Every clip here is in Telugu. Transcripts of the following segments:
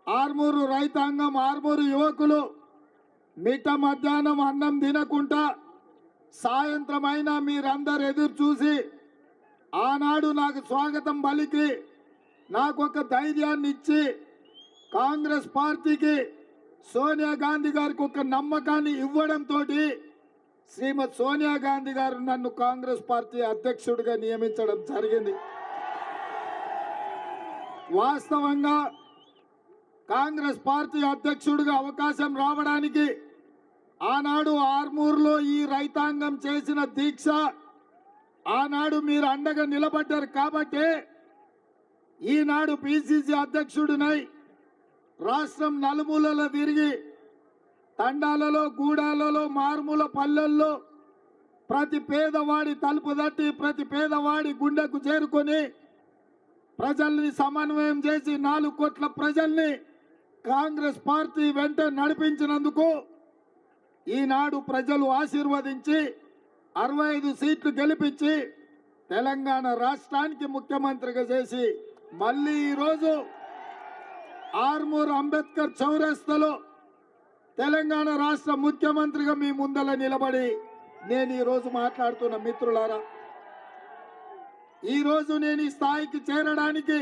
ఆర్మూరు రైతాంగం, ఆర్మూరు యువకులు మిట్ట మధ్యాహ్నం అన్నం తినకుండా సాయంత్రం అయినా మీరందరూ ఎదురు చూసి ఆనాడు నాకు స్వాగతం పలికి నాకు ఒక ధైర్యాన్ని ఇచ్చి కాంగ్రెస్ పార్టీకి సోనియా గాంధీ గారికి ఒక నమ్మకాన్ని ఇవ్వడంతో శ్రీమతి సోనియా గాంధీ గారు నన్ను కాంగ్రెస్ పార్టీ అధ్యక్షుడిగా నియమించడం జరిగింది. వాస్తవంగా కాంగ్రెస్ పార్టీ అధ్యక్షుడిగా అవకాశం రావడానికి ఆనాడు ఆర్మూరులో ఈ రైతాంగం చేసిన దీక్ష, ఆనాడు మీరు అండగా నిలబడ్డారు కాబట్టి ఈనాడు పిసిసి అధ్యక్షుడినై రాష్ట్రం నలుమూలలో తిరిగి తండాలలో, గూడాలలో, మారుమూల పల్లెల్లో ప్రతి పేదవాడి తలుపు తట్టి ప్రతి పేదవాడి గుండెకు చేరుకొని ప్రజల్ని సమన్వయం చేసి 4 కోట్ల ప్రజల్ని కాంగ్రెస్ పార్టీ వెంట నడిపించినందుకు ఈనాడు ప్రజలు ఆశీర్వదించి 65 సీట్లు గెలిపించి తెలంగాణ రాష్ట్రానికి ముఖ్యమంత్రిగా చేసి మళ్ళీ ఈరోజు ఆర్మూర్ అంబేద్కర్ చౌరస్తాలో తెలంగాణ రాష్ట్ర ముఖ్యమంత్రిగా మీ ముందల నిలబడి నేను ఈరోజు మాట్లాడుతున్న మిత్రులారా, ఈరోజు నేను ఈ స్థాయికి చేరడానికి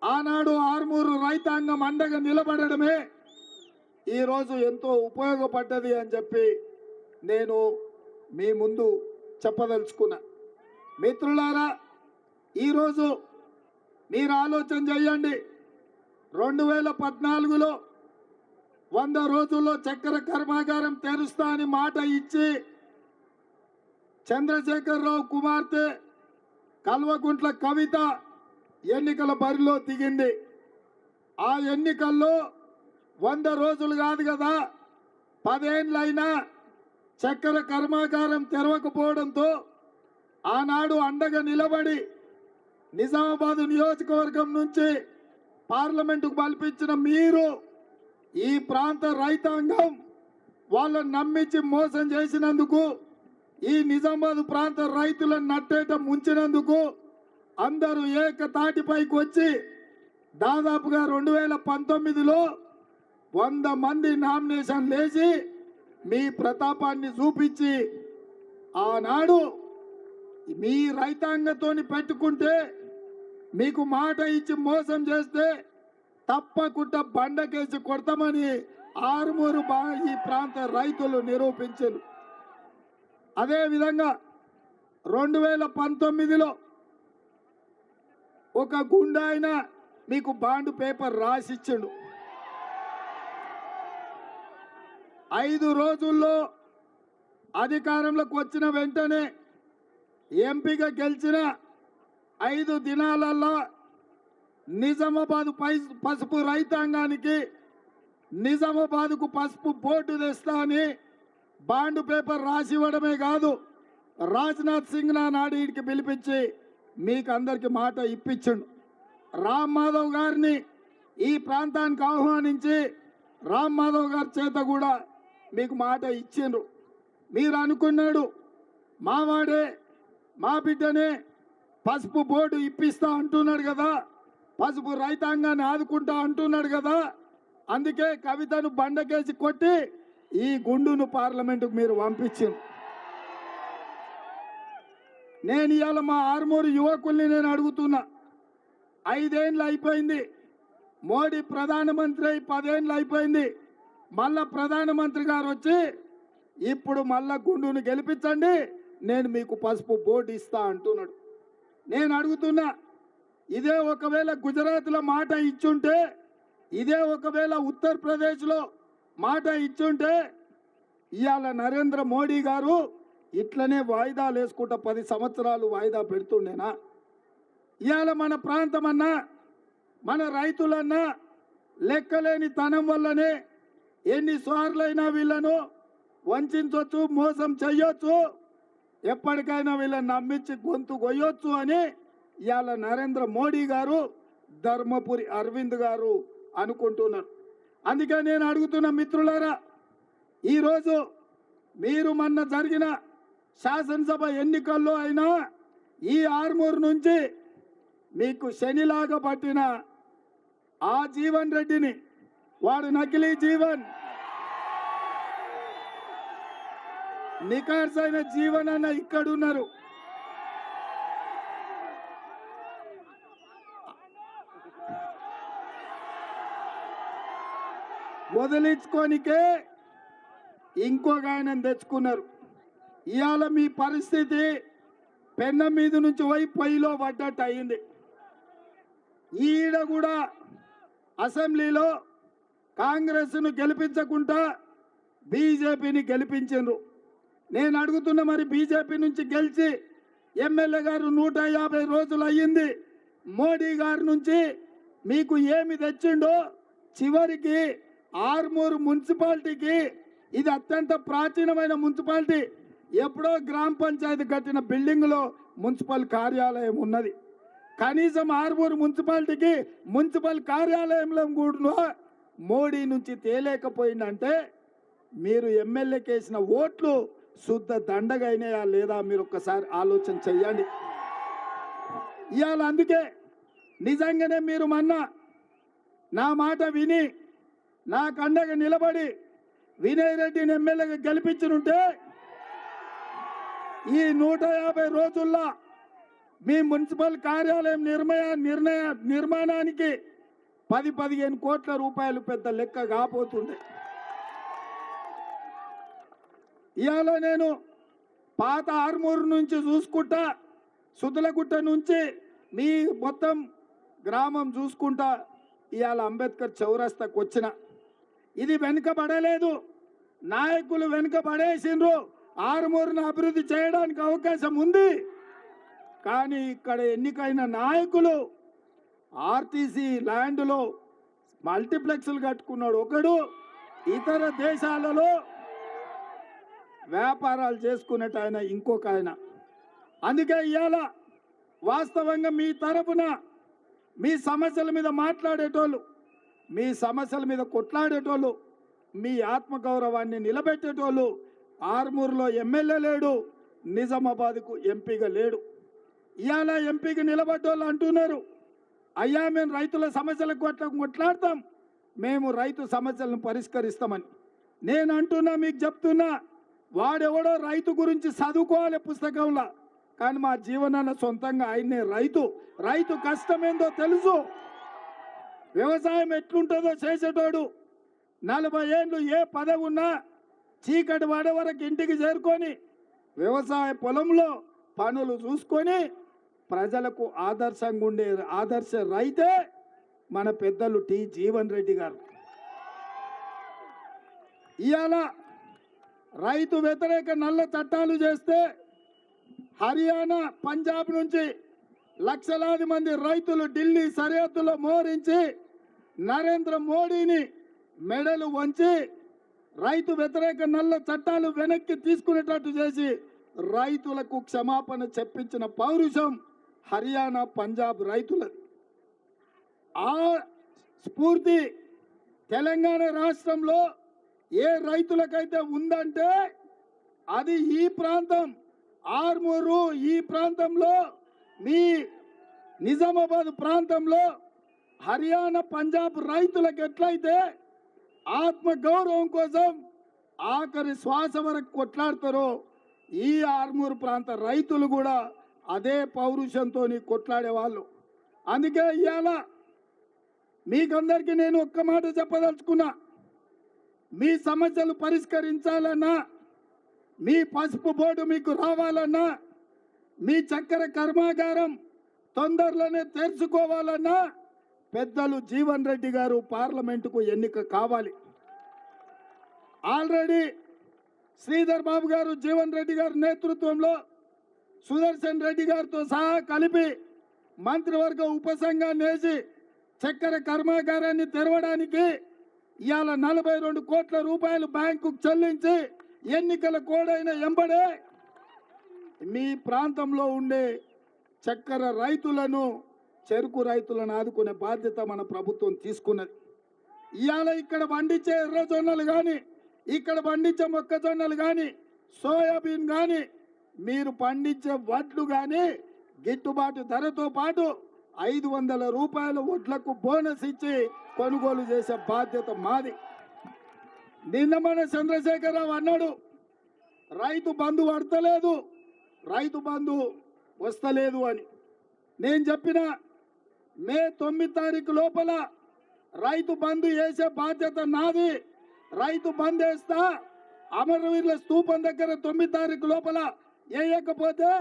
ఆనాడు ఆర్మూరు రైతాంగం అండగా నిలబడడమే ఈరోజు ఎంతో ఉపయోగపడ్డది అని చెప్పి నేను మీ ముందు చెప్పదలుచుకున్నా. మిత్రులారా, ఈరోజు మీరు ఆలోచన చేయండి. 2014లో 100 రోజుల్లో చక్కెర కర్మాగారం తెరుస్తా అని మాట ఇచ్చి చంద్రశేఖరరావు కుమార్తె కల్వకుంట్ల కవిత ఎన్నికల బరిలో దిగింది. ఆ ఎన్నికల్లో 100 రోజులు కాదు కదా, 10 ఏళ్ళైనా చక్కెర కర్మాగారం తెరవకపోవడంతో ఆనాడు అండగా నిలబడి నిజామాబాద్ నియోజకవర్గం నుంచి పార్లమెంటుకు పంపించిన మీరు ఈ ప్రాంత రైతాంగం వాళ్ళని నమ్మించి మోసం చేసినందుకు, ఈ నిజామాబాద్ ప్రాంత రైతులను నట్టేట ముంచినందుకు అందరూ ఏకతాటిపైకి వచ్చి దాదాపుగా 2019లో 100 మంది నామినేషన్ వేసి మీ ప్రతాపాన్ని చూపించి ఆనాడు మీ రైతాంగంతోని పెట్టుకుంటే మీకు మాట ఇచ్చి మోసం చేస్తే తప్పకుండా బండకేసి కొడతామని ఆర్మూరు ఈ ప్రాంత రైతులు నిరూపించారు. అదేవిధంగా 2019లో ఒక గుండాయన మీకు బాండ్ పేపర్ రాసిచ్చాడు. 5 రోజుల్లో అధికారంలోకి వచ్చిన వెంటనే ఎంపీగా గెలిచిన 5 దినాలల్లో నిజామాబాద్ పసుపు రైతాంగానికి నిజామాబాద్కు పసుపు బోర్డు తెస్తా అని బాండ్ పేపర్ రాసి ఇవ్వడమే కాదు, రాజ్నాథ్ సింగ్ నాడు వీడికి పిలిపించి మీకు అందరికి మాట ఇప్పించండు. రామ్ మాధవ్ గారిని ఈ ప్రాంతానికి ఆహ్వానించి రామ్ మాధవ్ గారి చేత కూడా మీకు మాట ఇచ్చిండ్రు. మీరు అనుకున్నాడు మావాడే మా బిడ్డనే పసుపు బోర్డు ఇప్పిస్తా అంటున్నాడు కదా, పసుపు రైతాంగాన్ని ఆదుకుంటా అంటున్నాడు కదా, అందుకే కవితను బండకేసి కొట్టి ఈ గుండును పార్లమెంటుకు మీరు పంపించారు. నేను ఇవాళ మా ఆర్మూరు యువకుల్ని నేను అడుగుతున్నా, 5 ఏళ్ళు అయిపోయింది, మోడీ ప్రధానమంత్రి అయి 10 ఏళ్ళు అయిపోయింది, మళ్ళా ప్రధానమంత్రి గారు వచ్చి ఇప్పుడు మళ్ళా గుండును గెలిపించండి నేను మీకు పసుపు బోర్డు ఇస్తా అంటున్నాడు. నేను అడుగుతున్నా, ఇదే ఒకవేళ గుజరాత్లో మాట ఇచ్చుంటే, ఇదే ఒకవేళ ఉత్తరప్రదేశ్లో మాట ఇచ్చుంటే ఇవాళ నరేంద్ర మోడీ గారు ఇట్లనే వాయిదాలు వేసుకుంటా 10 సంవత్సరాలు వాయిదా పెడుతుండేనా? ఇవాళ మన ప్రాంతమన్నా మన రైతులన్నా లెక్కలేని తనం వల్లనే ఎన్నిసార్లైనా వీళ్ళను వంచవచ్చు, మోసం చెయ్యొచ్చు, ఎప్పటికైనా వీళ్ళని నమ్మించి గొంతు కొయ్యొచ్చు అని ఇవాళ నరేంద్ర మోడీ గారు, ధర్మపురి అరవింద్ గారు అనుకుంటున్నారు. అందుకే నేను అడుగుతున్న మిత్రులారా, ఈరోజు మీరు మొన్న జరిగిన శాసనసభ ఎన్నికల్లో అయినా ఈ ఆర్మూరు నుంచి మీకు శనిలాగా పట్టిన ఆ జీవన్ రెడ్డిని, వాడు నకిలీ జీవన్, నికార్సైన జీవన్ అన్న ఇక్కడున్నారు. వదిలించుకోనికే ఇంకొక ఆయన తెచ్చుకున్నారు. ఇవాళ మీ పరిస్థితి పెన్న మీద నుంచి పోయి పొయ్యిలో పడ్డట్టు అయింది. ఈడ కూడా అసెంబ్లీలో కాంగ్రెస్ను గెలిపించకుండా బీజేపీని గెలిపించారు. నేను అడుగుతున్న, మరి బీజేపీ నుంచి గెలిచి ఎమ్మెల్యే గారు 150 రోజులు అయ్యింది. మోడీ గారి నుంచి మీకు ఏమి తెచ్చిండో? చివరికి ఆర్మూరు మున్సిపాలిటీకి, ఇది అత్యంత ప్రాచీనమైన మున్సిపాలిటీ, ఎప్పుడో గ్రామ పంచాయతీ కట్టిన బిల్డింగ్లో మున్సిపల్ కార్యాలయం ఉన్నది. కనీసం ఆర్మూరు మున్సిపాలిటీకి మున్సిపల్ కార్యాలయంలో కూడా మోడీ నుంచి తేలేకపోయిందంటే మీరు ఎమ్మెల్యేకి వేసిన ఓట్లు శుద్ధ దండగైనాయా లేదా మీరు ఒక్కసారి ఆలోచన చెయ్యండి. ఇవాళ అందుకే నిజంగానే మీరు మొన్న నా మాట విని నా కండగా నిలబడి వినయ్ రెడ్డిని ఎమ్మెల్యేగా గెలిపించుంటే ఈ 150 రోజుల్లో మీ మున్సిపల్ కార్యాలయం నిర్మాణానికి 10-15 కోట్ల రూపాయలు పెద్ద లెక్క కాబోతుండే. ఇవాళ నేను పాత ఆర్మూరు నుంచి చూసుకుంటా, సుదలగుట్ట నుంచి మీ మొత్తం గ్రామం చూసుకుంటా ఇవాళ అంబేద్కర్ చౌరస్తాకు వచ్చిన. ఇది వెనుకబడలేదు, నాయకులు వెనుకబడేసిండ్రు. ఆర్మూరును అభివృద్ధి చేయడానికి అవకాశం ఉంది, కానీ ఇక్కడ ఎన్నికైన నాయకులు ఆర్టీసీ ల్యాండ్లో మల్టీప్లెక్స్లు కట్టుకున్నాడు ఒకడు, ఇతర దేశాలలో వ్యాపారాలు చేసుకున్నట్టు ఆయన ఇంకొక ఆయన. అందుకే ఇవాళ వాస్తవంగా మీ తరపున మీ సమస్యల మీద మాట్లాడేటోళ్ళు, మీ సమస్యల మీద కొట్లాడేటోళ్ళు, మీ ఆత్మగౌరవాన్ని నిలబెట్టేటోళ్ళు ఆర్మూరులో ఎమ్మెల్యే లేడు, నిజామాబాద్కు ఎంపీగా లేడు. ఇవాళ ఎంపీకి నిలబడ్డోళ్ళు అంటున్నారు, అయ్యా మేము రైతుల సమస్యలకు కొట్లాడతాం, మేము రైతు సమస్యలను పరిష్కరిస్తామని. నేను అంటున్నా, మీకు చెప్తున్నా, వాడెవడో రైతు గురించి చదువుకోవాలి పుస్తకంలో, కానీ మా జీవనాన్న సొంతంగా ఆయనే రైతు కష్టమేందో తెలుసు, వ్యవసాయం ఎట్లుంటుందో చేసేటోడు. 40 ఏళ్ళు ఏ పదవి ఉన్నా చీకటి పడే వరకు ఇంటికి చేరుకొని వ్యవసాయ పొలంలో పనులు చూసుకొని ప్రజలకు ఆదర్శంగా ఉండే ఆదర్శ రైతే మన పెద్దలు టి జీవన్ రెడ్డి గారు. ఇవాళ రైతు వ్యతిరేక నల్ల చట్టాలు చేస్తే హర్యానా, పంజాబ్ నుంచి లక్షలాది మంది రైతులు ఢిల్లీ సరిహద్దులో మోరించి నరేంద్ర మోడీని మెడలు వంచి రైతు వ్యతిరేక నల్ల చట్టాలు వెనక్కి తీసుకునేటట్టు చేసి రైతులకు క్షమాపణ చెప్పించిన పౌరుషం హర్యానా, పంజాబ్ రైతులది. ఆ స్ఫూర్తి తెలంగాణ రాష్ట్రంలో ఏ రైతులకైతే ఉందంటే అది ఈ ప్రాంతం ఆర్మూరు, ఈ ప్రాంతంలో మీ నిజామాబాద్ ప్రాంతంలో హర్యానా, పంజాబ్ రైతులకు ఎట్లయితే ఆత్మ గౌరవం కోసం ఆఖరి శ్వాస వరకు కొట్లాడతారో ఈ ఆర్మూరు ప్రాంత రైతులు కూడా అదే పౌరుషంతో కొట్లాడే వాళ్ళు. అందుకే ఇవాళ మీకందరికీ నేను ఒక్క మాట చెప్పదలుచుకున్నా, మీ సమస్యలు పరిష్కరించాలన్నా, మీ పసుపు బోర్డు మీకు రావాలన్నా, మీ చక్కెర కర్మాగారం తొందరలోనే తెరుచుకోవాలన్నా పెద్దలు జీవన్ రెడ్డి గారు పార్లమెంటుకు ఎన్నిక కావాలి. ఆల్రెడీ శ్రీధర్ బాబు గారు జీవన్ రెడ్డి గారి నేతృత్వంలో సుదర్శన్ రెడ్డి గారితో సహా కలిపి మంత్రివర్గ ఉపసంఘాన్ని వేసి చక్కెర కర్మాగారాన్ని తెరవడానికి ఇవాళ 42 కోట్ల రూపాయలు బ్యాంకుకు చెల్లించి ఎన్నికల కోడైన ఎంబడే మీ ప్రాంతంలో ఉండే చక్కెర రైతులను, చెరుకు రైతులను ఆదుకునే బాధ్యత మన ప్రభుత్వం తీసుకున్నది. ఇవాళ ఇక్కడ పండించే ఎర్రజొన్నలు కానీ, ఇక్కడ పండించే మొక్కజొన్నలు కానీ, సోయాబీన్ కానీ, మీరు పండించే వడ్లు కానీ గిట్టుబాటు ధరతో పాటు 500 రూపాయల వడ్లకు బోనస్ ఇచ్చి కొనుగోలు చేసే బాధ్యత మాది. నిన్న మన చంద్రశేఖరరావు అన్నాడు రైతు బంధు పడతలేదు, రైతు బంధు వస్తలేదు అని. నేను చెప్పిన మే 9 తారీఖు లోపల రైతు బంధు వేసే బాధ్యత నాది. రైతు బంధు వేస్తా, అమరవీరుల స్తూపం దగ్గర 9 తారీఖు లోపల వేయకపోతే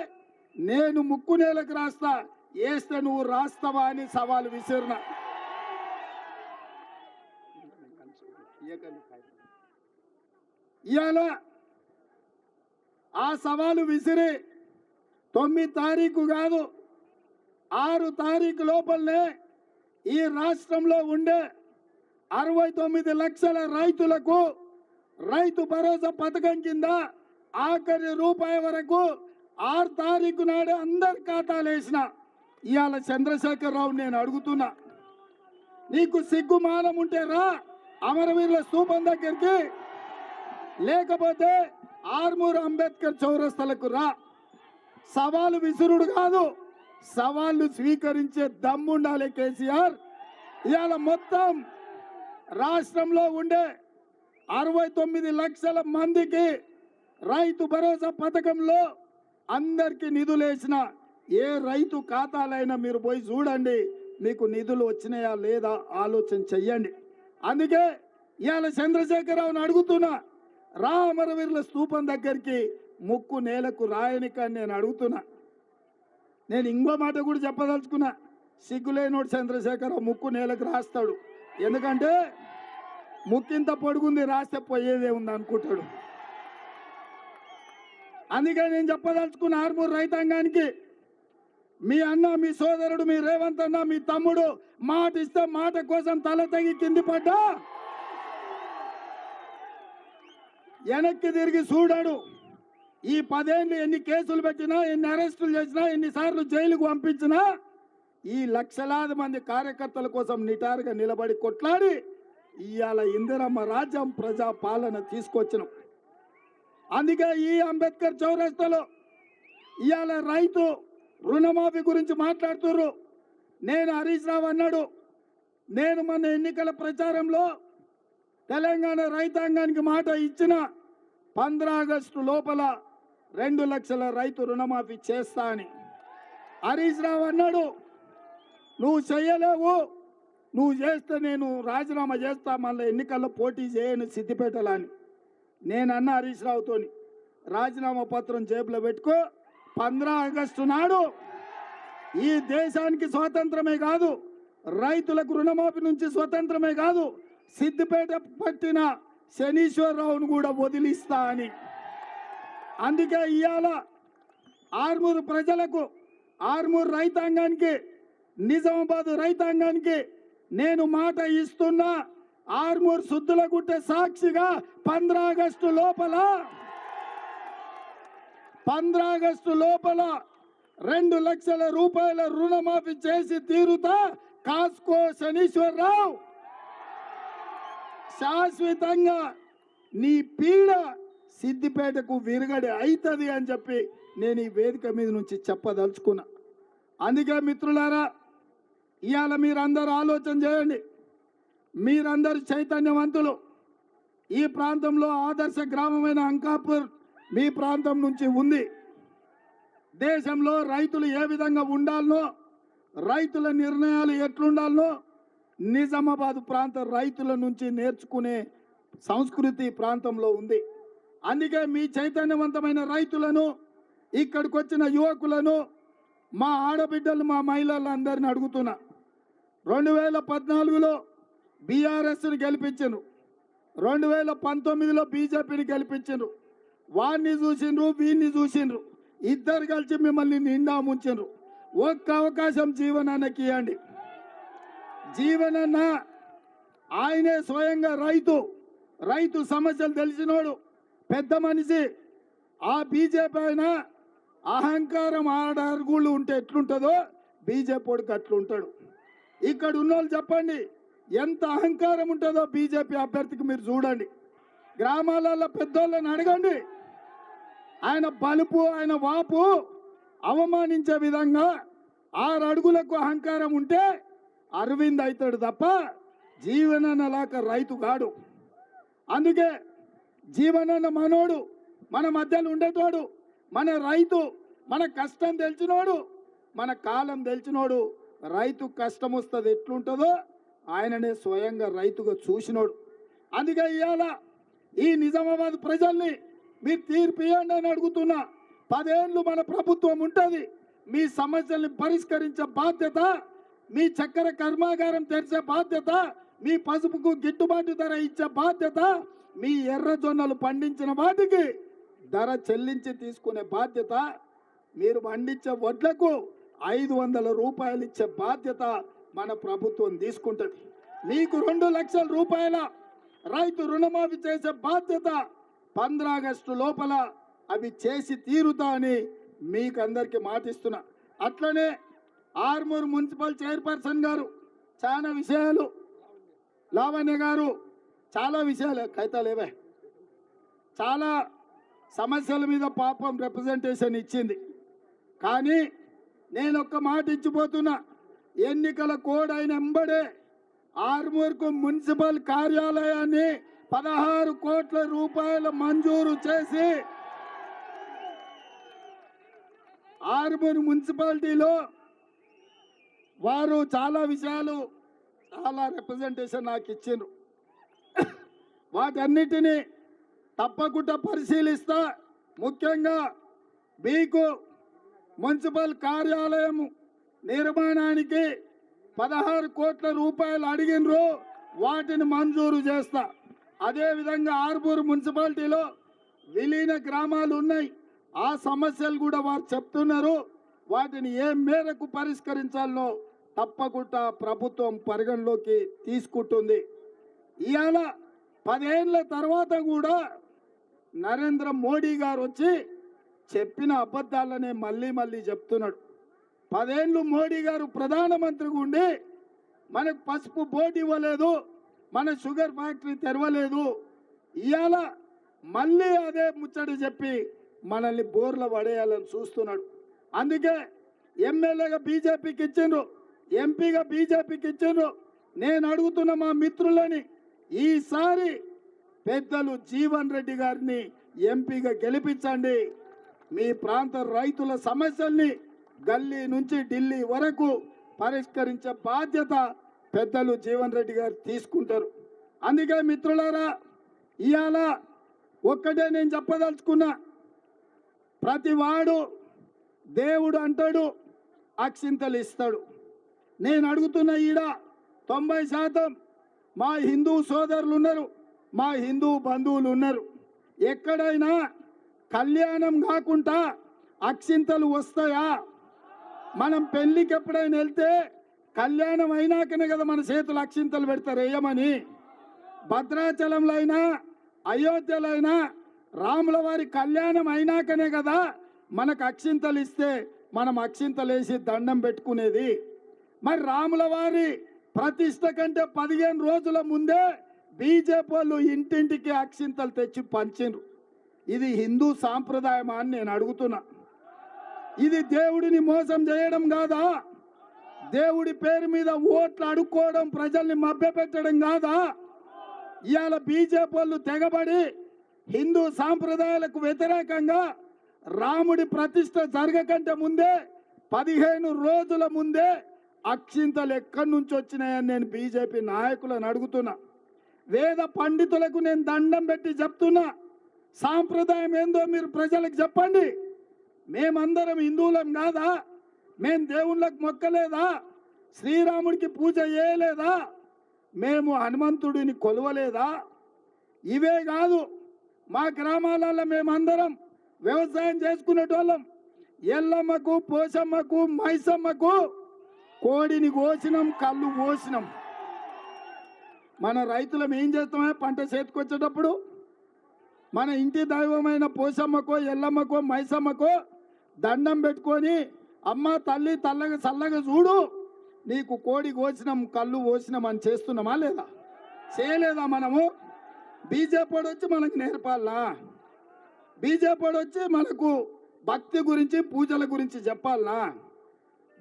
నేను ముక్కు నేలకు రాస్తా, వేస్తే నువ్వు రాస్తావా అని సవాలు విసిరిన. ఇవాళ ఆ సవాలు విసిరి 9 తారీఖు కాదు 6 తారీఖు లోపలనే ఈ రాష్ట్రంలో ఉండే 69 లక్షల రైతులకు రైతు భరోసా పథకం కింద ఆఖరి రూపాయి వరకు 6 తారీఖు నాడే అందరి ఖాతాలు వేసిన. ఇవాళ చంద్రశేఖరరావు నేను అడుగుతున్నా, నీకు సిగ్గుమానం ఉంటే రా అమరవీరుల స్తూపం దగ్గరికి, లేకపోతే ఆర్మూర్ అంబేద్కర్ చౌరస్తలకు రా. సవాలు విసురుడు కాదు, సవాళ్లు స్వీకరించే దమ్ముండాలి కేసీఆర్. ఇవాళ మొత్తం రాష్ట్రంలో ఉండే 69 లక్షల మందికి రైతు భరోసా పథకంలో అందరికి నిధులు వేసిన ఏ రైతు ఖాతాలైనా మీరు పోయి చూడండి, మీకు నిధులు వచ్చినాయా లేదా ఆలోచన చెయ్యండి. అందుకే ఇవాళ చంద్రశేఖరరావుని అడుగుతున్నా, రా అమరవీరుల స్తూపం దగ్గరికి ముక్కు నేలకు రాయనికని నేను అడుగుతున్నా. నేను ఇంకో మాట కూడా చెప్పదలుచుకున్నా, సిగ్గులేనోడు చంద్రశేఖరరావు ముక్కు నేలకు రాస్తాడు, ఎందుకంటే ముక్కింత పొడుగుంది రాస్తే పోయేదే ఉంది అనుకుంటాడు. అందుకే నేను చెప్పదలుచుకున్న ఆర్మూర్ రైతాంగానికి, మీ అన్న, మీ సోదరుడు, మీ రేవంత్ అన్న, మీ తమ్ముడు మాట ఇస్తే మాట కోసం తల తగి కింది పడ్డా వెనక్కి తిరిగి చూడాడు. ఈ 10 ఏళ్ళు ఎన్ని కేసులు పెట్టినా, ఎన్ని అరెస్టులు చేసినా, ఎన్నిసార్లు జైలుకు పంపించినా ఈ లక్షలాది మంది కార్యకర్తల కోసం నిటారుగా నిలబడి కొట్లాడి ఇవాళ ఇందిరమ్మ రాజ్యం ప్రజా పాలన తీసుకొచ్చినాం. అందుకే ఈ అంబేద్కర్ చౌరస్తాలో ఇవాళ రైతు రుణమాఫీ గురించి మాట్లాడుతున్నారు. నేను హరీష్ రావు అన్నాడు, నేను మన ఎన్నికల ప్రచారంలో తెలంగాణ రైతాంగానికి మాట ఇచ్చిన 15 ఆగస్టు లోపల 2 లక్షల రైతు రుణమాఫీ చేస్తా అని. హరీష్ రావు అన్నాడు, నువ్వు చెయ్యలేవు, నువ్వు చేస్తే నేను రాజీనామా చేస్తా, మళ్ళీ ఎన్నికల్లో పోటీ చేయను సిద్దిపేటలో అని. నేను అన్న హరీష్ రావుతోని, రాజీనామా పత్రం జేబులో పెట్టుకో, 15 ఆగస్టు నాడు ఈ దేశానికి స్వాతంత్రమే కాదు, రైతులకు రుణమాఫీ నుంచి స్వతంత్రమే కాదు, సిద్దిపేట పట్టిన శనీశ్వరరావును కూడా వదిలిస్తా అని. అందుకే ఇవాళ ఆర్మూర్ ప్రజలకు, ఆర్మూర్ రైతాంగానికి, నిజామాబాద్ రైతాంగానికి నేను మాట ఇస్తున్నా, ఆర్మూర్ సుద్దులగుట్టే సాక్షిగా 15 ఆగస్టు లోపల 2 లక్షల రూపాయల రుణమాఫీ చేసి తీరుతా. కాస్కో శనీశ్వరరావు, శాశ్వతంగా నీ పీడ సిద్దిపేటకు విరగడి అవుతుంది అని చెప్పి నేను ఈ వేదిక మీద నుంచి చెప్పదలుచుకున్నా. అందుకే మిత్రులారా, ఇవాళ మీరందరూ ఆలోచన చేయండి, మీరందరూ చైతన్యవంతులు. ఈ ప్రాంతంలో ఆదర్శ గ్రామమైన అంకాపూర్ మీ ప్రాంతం నుంచి ఉంది. దేశంలో రైతులు ఏ విధంగా ఉండాలనో, రైతుల నిర్ణయాలు ఎట్లుండాలనో నిజామాబాద్ ప్రాంత రైతుల నుంచి నేర్చుకునే సంస్కృతి ప్రాంతంలో ఉంది. అందుకే మీ చైతన్యవంతమైన రైతులను, ఇక్కడికి వచ్చిన యువకులను, మా ఆడబిడ్డలు, మా మహిళలందరిని అడుగుతున్నా, 2014లో బీఆర్ఎస్ని గెలిపించను, 2019లో బీజేపీని గెలిపించను. వాడిని చూసిండ్రు, వీడిని చూసిండ్రు, ఇద్దరు కలిసి మిమ్మల్ని నిండా ముంచిండ్రు. ఒక్క అవకాశం జీవనానికి ఇవ్వండి. జీవనన్న ఆయనే స్వయంగా రైతు సమస్యలు తెలిసినోడు, పెద్ద మనిషి. ఆ బీజేపీ ఆయన అహంకారం 6 అడుగులు ఉంటే ఎట్లుంటుందో బీజేపీ వాడికి అట్లుంటాడు. ఇక్కడ ఉన్నోళ్ళు చెప్పండి ఎంత అహంకారం ఉంటుందో బీజేపీ అభ్యర్థికి మీరు చూడండి. గ్రామాలలో పెద్దోళ్ళని అడగండి, ఆయన బలుపు, ఆయన వాపు అవమానించే విధంగా 6 అడుగులకు అహంకారం ఉంటే అరవింద్ అవుతాడు తప్ప జీవనన్న లాగా రైతు కాడు. అందుకే జీవనన్న మనోడు, మన మధ్యలో ఉండేటోడు, మన రైతు, మన కష్టం తెలిసినోడు, మన కాలం తెలిసినోడు. రైతు కష్టం వస్తుంది ఎట్లుంటుందో ఆయననే స్వయంగా రైతుగా చూసినోడు. అందుకే ఇవాళ ఈ నిజామాబాద్ ప్రజల్ని మీరు తీర్పు ఇవ్వండి అని అడుగుతున్నా. 10 ఏళ్ళు మన ప్రభుత్వం ఉంటుంది. మీ సమస్యల్ని పరిష్కరించే బాధ్యత, మీ చక్కెర కర్మాగారం తెరిచే బాధ్యత, మీ పసుపుకు గిట్టుబాటు ధర ఇచ్చే బాధ్యత, మీ ఎర్రజొన్నలు పండించిన వాటికి ధర చెల్లించి తీసుకునే బాధ్యత, మీరు పండించే వడ్లకు 500 రూపాయలు ఇచ్చే బాధ్యత మన ప్రభుత్వం తీసుకుంటుంది. మీకు 2 లక్షల రూపాయల రైతు రుణమాఫీ చేసే బాధ్యత 15 ఆగస్టు లోపల అవి చేసి తీరుతా అని మీకు అందరికీ మాటిస్తున్నా. అట్లనే ఆర్మూర్ మున్సిపల్ చైర్పర్సన్ గారు చాలా విషయాలు, లావణ్య గారు చాలా విషయాలు కైతాలేవే చాలా సమస్యల మీద పాపం రిప్రజెంటేషన్ ఇచ్చింది. కానీ నేను ఒక్క మాట ఇచ్చిపోతున్నా, ఎన్నికల కోడ్ అయిన ఎంబడే ఆర్మూర్కు మున్సిపల్ కార్యాలయాన్ని 16 కోట్ల రూపాయలు మంజూరు చేసి ఆర్మూర్ మున్సిపాలిటీలో వారు చాలా విషయాలు, చాలా రిప్రజెంటేషన్ నాకు ఇచ్చిండ్రు. వాటన్నిటినీ తప్పకుండా పరిశీలిస్తా. ముఖ్యంగా మీకు మున్సిపల్ కార్యాలయం నిర్మాణానికి 16 కోట్ల రూపాయలు అడిగినరు, వాటిని మంజూరు చేస్తా. అదేవిధంగా ఆర్మూర్ మున్సిపాలిటీలో విలీన గ్రామాలు ఉన్నాయి, ఆ సమస్యలు కూడా వారు చెప్తున్నారు. వాటిని ఏ మేరకు పరిష్కరించాలో తప్పకుండా ప్రభుత్వం పరిగణలోకి తీసుకుంటుంది. ఇవాళ 10 ఏళ్ల తర్వాత కూడా నరేంద్ర మోడీ గారు వచ్చి చెప్పిన అబద్ధాలనే మళ్ళీ మళ్ళీ చెప్తున్నాడు. 10 ఏళ్ళు మోడీ గారు ప్రధానమంత్రిగా ఉండి మనకు పసుపు బోర్డు ఇవ్వలేదు, మన షుగర్ ఫ్యాక్టరీ తెరవలేదు. ఇవాళ మళ్ళీ అదే ముచ్చట చెప్పి మనల్ని బోర్ల పడేయాలని చూస్తున్నాడు. అందుకే ఎమ్మెల్యేగా బీజేపీకి ఇచ్చిండ్రు, ఎంపీగా బీజేపీకి ఇచ్చిండ్రు. నేను అడుగుతున్న మా మిత్రులని, ఈసారి పెద్దలు జీవన్ రెడ్డి గారిని ఎంపీగా గెలిపించండి. మీ ప్రాంత రైతుల సమస్యల్ని గల్లీ నుంచి ఢిల్లీ వరకు పరిష్కరించే బాధ్యత పెద్దలు జీవన్ రెడ్డి గారు తీసుకుంటారు. అందుకే మిత్రులారా, ఇవాళ ఒక్కటే నేను చెప్పదలుచుకున్నా, ప్రతి వాడు దేవుడు అంటాడు, అక్షింతలు ఇస్తాడు. నేను అడుగుతున్న ఈడ 90% మా హిందూ సోదరులు ఉన్నారు, మా హిందూ బంధువులు ఉన్నారు. ఎక్కడైనా కళ్యాణం కాకుండా అక్షింతలు వస్తాయా? మనం పెళ్లికి ఎప్పుడైనా వెళ్తే కళ్యాణం అయినాకనే కదా మన చేతులు అక్షింతలు పెడతారు వేయమని. భద్రాచలంలో అయినా అయోధ్యలో అయినా రాముల వారి కళ్యాణం అయినాకనే కదా మనకు అక్షింతలు ఇస్తే మనం అక్షింతలు వేసి దండం పెట్టుకునేది. మరి రాముల వారి ప్రతిష్ట కంటే 15 రోజుల ముందే బీజేపీ వాళ్ళు ఇంటింటికి అక్షింతలు తెచ్చి పంచిండ్రు. ఇది హిందూ సాంప్రదాయమా అని నేను అడుగుతున్నా. ఇది దేవుడిని మోసం చేయడం కాదా? దేవుడి పేరు మీద ఓట్లు అడుక్కోవడం, ప్రజల్ని మభ్యపెట్టడం కాదా? ఇవాళ బీజేపీ వాళ్ళు తెగబడి హిందూ సాంప్రదాయాలకు వ్యతిరేకంగా రాముడి ప్రతిష్ట జరగకంటే ముందే 15 రోజుల ముందే అక్షింతలు ఎక్కడి నుంచి వచ్చినాయని నేను బీజేపీ నాయకులను అడుగుతున్నా. వేద పండితులకు నేను దండం పెట్టి చెప్తున్నా, సాంప్రదాయం ఏందో మీరు ప్రజలకు చెప్పండి. మేమందరం హిందువులం కాదా? మేము దేవుళ్ళకు మొక్కలేదా? శ్రీరాముడికి పూజ చేయలేదా? మేము హనుమంతుడిని కొలవలేదా? ఇవే కాదు, మా గ్రామాలలో మేమందరం వ్యవసాయం చేసుకునేటోళ్ళం. ఎల్లమ్మకు, పోషమ్మకు, మైసమ్మకు కోడిని కోసినాం, కళ్ళు కోసినాం. మన రైతులం ఏం చేస్తామే? పంట చేతికొచ్చేటప్పుడు మన ఇంటి దైవమైన పోషమ్మకో, ఎల్లమ్మకో, మైసమ్మకో దండం పెట్టుకొని, అమ్మ తల్లి తల్లగా చల్లగా చూడు, నీకు కోడి కోసినాం, కళ్ళు కోసినాం అని చేస్తున్నామా లేదా? చేయలేదా మనము? బీజేపీ వచ్చి మనకు నేర్పాలా? బీజేపీ వచ్చి మనకు భక్తి గురించి, పూజల గురించి చెప్పాలనా?